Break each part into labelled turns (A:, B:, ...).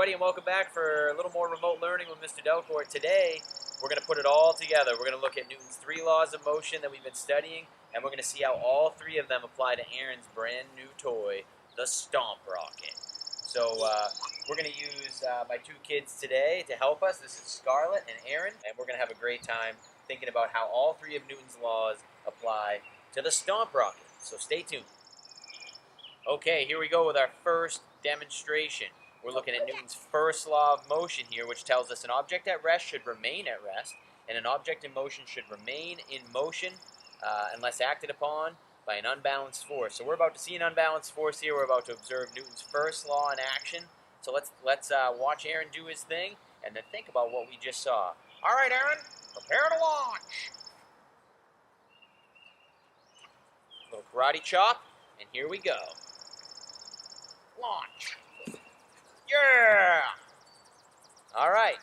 A: everybody, and welcome back for a little more remote learning with Mr. Delcourt. Today, we're going to put it all together. We're going to look at Newton's 3 laws of motion that we've been studying, and we're going to see how all 3 of them apply to Aaron's brand new toy, the Stomp Rocket. So, we're going to use my 2 kids today to help us. This is Scarlett and Aaron, and we're going to have a great time thinking about how all 3 of Newton's laws apply to the Stomp Rocket. So stay tuned. Okay, here we go with our first demonstration. We're looking at Newton's first law of motion here, which tells us an object at rest should remain at rest, and an object in motion should remain in motion unless acted upon by an unbalanced force. So we're about to see an unbalanced force here. We're about to observe Newton's first law in action. So let's watch Aaron do his thing, and then think about what we just saw. All right, Aaron, prepare to launch. Little karate chop, and here we go. Launch. Yeah! All right,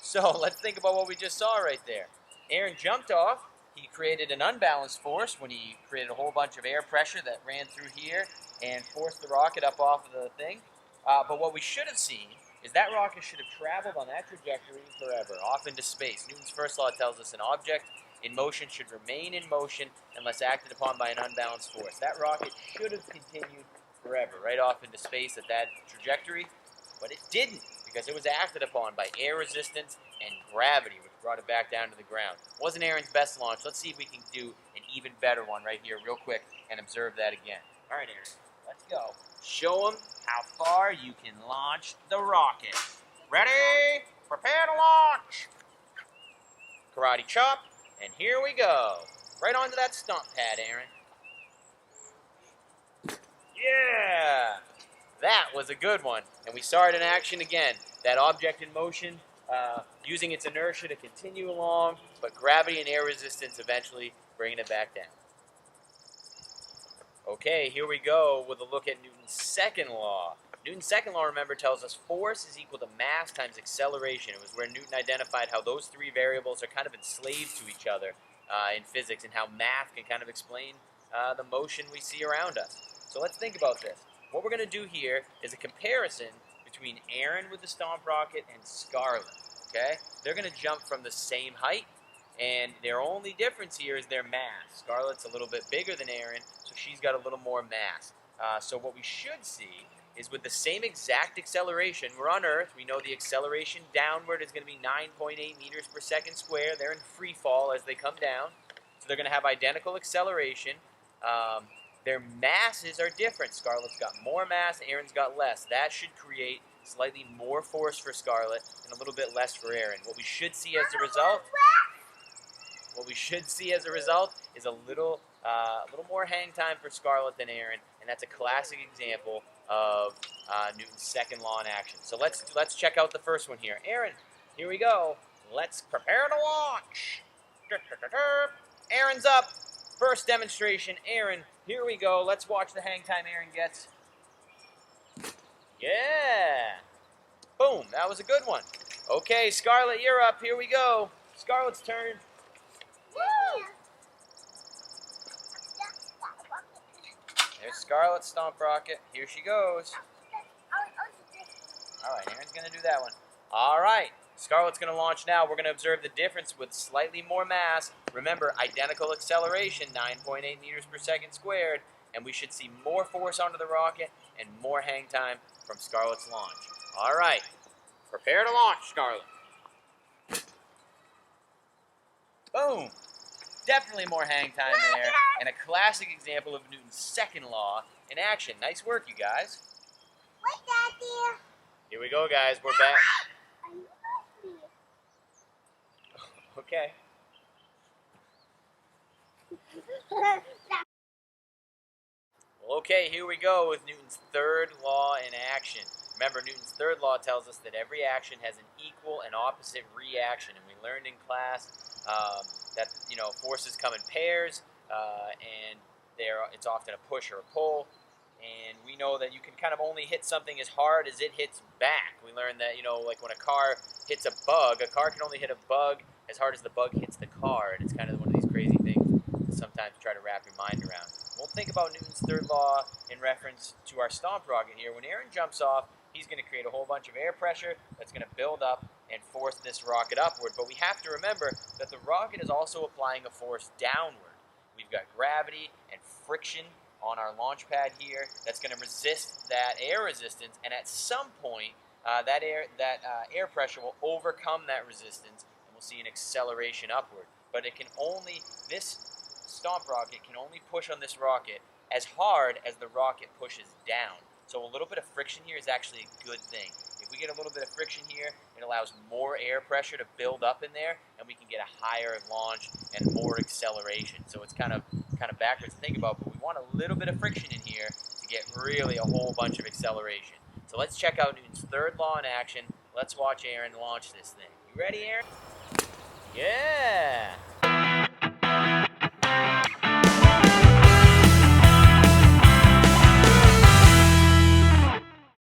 A: so let's think about what we just saw right there. Aaron jumped off. He created an unbalanced force when he created a whole bunch of air pressure that ran through here and forced the rocket up off of the thing. But what we should have seen is that rocket should have traveled on that trajectory forever, off into space. Newton's first law tells us an object in motion should remain in motion unless acted upon by an unbalanced force. That rocket should have continued forever, right off into space at that trajectory. But it didn't, because it was acted upon by air resistance and gravity, which brought it back down to the ground. Wasn't Aaron's best launch. Let's see if we can do an even better one right here real quick and observe that again. All right, Aaron, let's go. Show them how far you can launch the rocket. Ready? Prepare to launch. Karate chop, and here we go. Right onto that stump pad, Aaron. Yeah! That was a good one, and we saw it in action again. That object in motion, using its inertia to continue along, but gravity and air resistance eventually bringing it back down. Okay, here we go with a look at Newton's second law. Newton's second law, remember, tells us force is equal to mass times acceleration. It was where Newton identified how those 3 variables are kind of enslaved to each other in physics, and how math can kind of explain the motion we see around us. So let's think about this. What we're going to do here is a comparison between Aaron with the Stomp Rocket and Scarlett, okay? They're going to jump from the same height, and their only difference here is their mass. Scarlett's a little bit bigger than Aaron, so she's got a little more mass. So what we should see is with the same exact acceleration, we're on Earth, we know the acceleration downward is going to be 9.8 meters per second squared. They're in free fall as they come down, so they're going to have identical acceleration. Their masses are different. Scarlett's got more mass, Aaron's got less. That should create slightly more force for Scarlett and a little bit less for Aaron. What we should see as a result is a little more hang time for Scarlett than Aaron, and that's a classic example of Newton's second law in action. So let's check out the first one here. Aaron, here we go. Let's prepare to launch. Aaron's up. First demonstration, Aaron, here we go. Let's watch the hang time Aaron gets. Yeah. Boom, that was a good one. Okay, Scarlett, you're up. Here we go. Scarlett's turn. Woo! There's Scarlett's Stomp Rocket. Here she goes. All right, Aaron's going to do that one. All right. Scarlett's going to launch now. We're going to observe the difference with slightly more mass. Remember, identical acceleration, 9.8 meters per second squared, and we should see more force onto the rocket and more hang time from Scarlett's launch. All right, prepare to launch, Scarlett. Boom. Definitely more hang time there, and a classic example of Newton's second law in action. Nice work, you guys.
B: Wait, Daddy.
A: Here we go, guys. We're back. Okay. Well, okay, here we go with Newton's third law in action. Remember, Newton's third law tells us that every action has an equal and opposite reaction, and we learned in class that forces come in pairs, and it's often a push or a pull. And we know that you can kind of only hit something as hard as it hits back. We learned that, like when a car hits a car can only hit a bug as hard as the bug hits the car. And it's kind of one of these crazy things to sometimes try to wrap your mind around. We'll think about Newton's third law in reference to our Stomp Rocket here. When Aaron jumps off, he's going to create a whole bunch of air pressure that's going to build up and force this rocket upward. But we have to remember that the rocket is also applying a force downward. We've got gravity and friction on our launch pad here that's going to resist that air resistance, and at some point that air pressure will overcome that resistance, and we'll see an acceleration upward. But this stomp rocket can only push on this rocket as hard as the rocket pushes down. So a little bit of friction here is actually a good thing. If we get a little bit of friction here, it allows more air pressure to build up in there, and we can get a higher launch and more acceleration. So it's kind of backwards to think about, but we want a little bit of friction in here to get really a whole bunch of acceleration. So let's check out Newton's third law in action. Let's watch Aaron launch this thing. You ready, Aaron? Yeah!